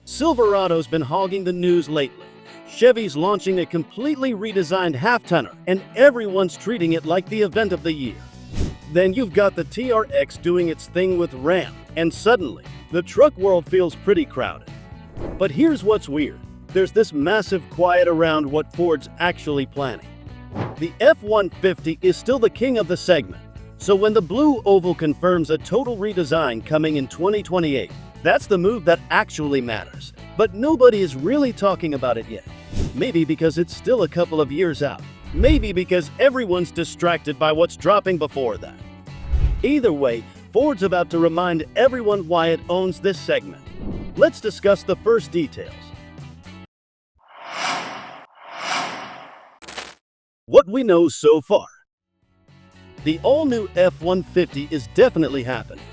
Silverado's been hogging the news lately. Chevy's launching a completely redesigned half-tonner, and everyone's treating it like the event of the year. Then you've got the TRX doing its thing with Ram, and suddenly, the truck world feels pretty crowded. But here's what's weird. There's this massive quiet around what Ford's actually planning. The F-150 is still the king of the segment, so when the Blue Oval confirms a total redesign coming in 2028, that's the move that actually matters. But nobody is really talking about it yet. Maybe because it's still a couple of years out. Maybe because everyone's distracted by what's dropping before that. Either way, Ford's about to remind everyone why it owns this segment. Let's discuss the first details. What we know so far. The all-new F-150 is definitely happening.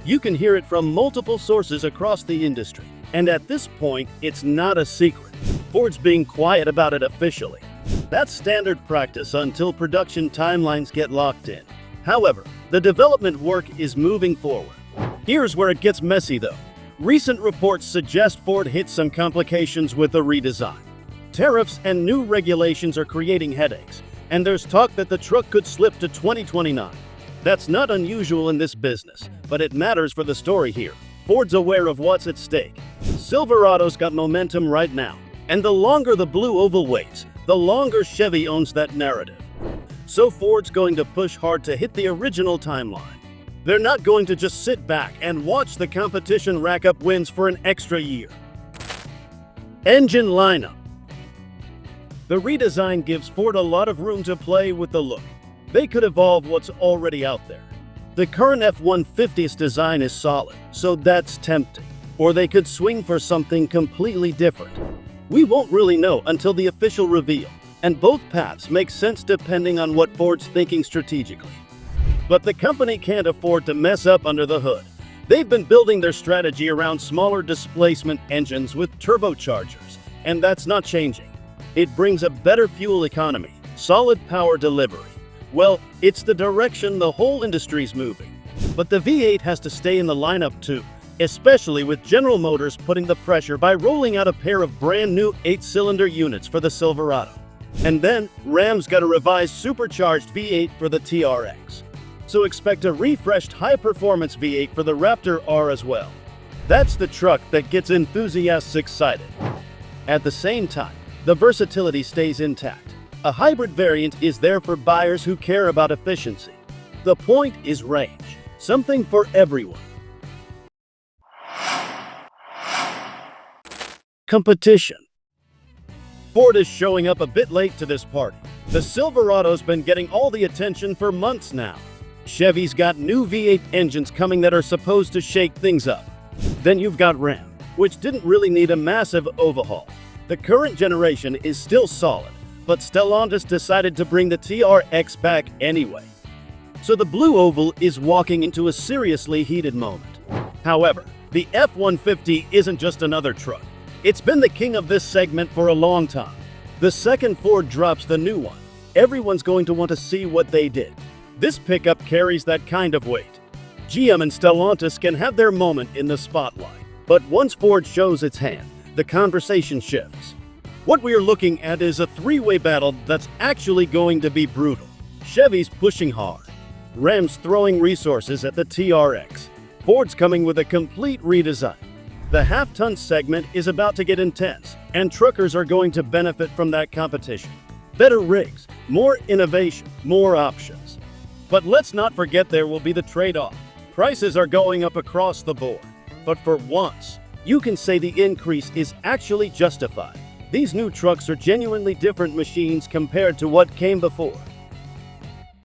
You can hear it from multiple sources across the industry. And at this point, it's not a secret. Ford's being quiet about it officially. That's standard practice until production timelines get locked in. However, the development work is moving forward. Here's where it gets messy though. Recent reports suggest Ford hit some complications with the redesign. Tariffs and new regulations are creating headaches, and there's talk that the truck could slip to 2029. That's not unusual in this business, but it matters for the story here. Ford's aware of what's at stake. Silverado's got momentum right now, and the longer the Blue Oval waits, the longer Chevy owns that narrative. So Ford's going to push hard to hit the original timeline. They're not going to just sit back and watch the competition rack up wins for an extra year. Engine lineup. The redesign gives Ford a lot of room to play with the look. They could evolve what's already out there. The current F-150's design is solid, so that's tempting. Or they could swing for something completely different. We won't really know until the official reveal, and both paths make sense depending on what Ford's thinking strategically. But the company can't afford to mess up under the hood. They've been building their strategy around smaller displacement engines with turbochargers, and that's not changing. It brings a better fuel economy, solid power delivery. Well, it's the direction the whole industry's moving. But the V8 has to stay in the lineup too, especially with General Motors putting the pressure by rolling out a pair of brand new 8-cylinder units for the Silverado. And then, Ram's got a revised supercharged V8 for the TRX. So expect a refreshed high-performance V8 for the Raptor R as well. That's the truck that gets enthusiasts excited. At the same time, the versatility stays intact. A hybrid variant is there for buyers who care about efficiency. The point is range, something for everyone. Competition. Ford is showing up a bit late to this party. The Silverado's been getting all the attention for months now. Chevy's got new V8 engines coming that are supposed to shake things up. Then you've got Ram, which didn't really need a massive overhaul. The current generation is still solid, but Stellantis decided to bring the TRX back anyway. So the Blue Oval is walking into a seriously heated moment. However, the F-150 isn't just another truck. It's been the king of this segment for a long time. The second Ford drops the new one, everyone's going to want to see what they did. This pickup carries that kind of weight. GM and Stellantis can have their moment in the spotlight. But once Ford shows its hand, the conversation shifts. What we are looking at is a three-way battle that's actually going to be brutal. Chevy's pushing hard. Ram's throwing resources at the TRX. Ford's coming with a complete redesign. The half-ton segment is about to get intense, and truckers are going to benefit from that competition. Better rigs, more innovation, more options. But let's not forget there will be the trade-off. Prices are going up across the board. But for once, you can say the increase is actually justified. These new trucks are genuinely different machines compared to what came before.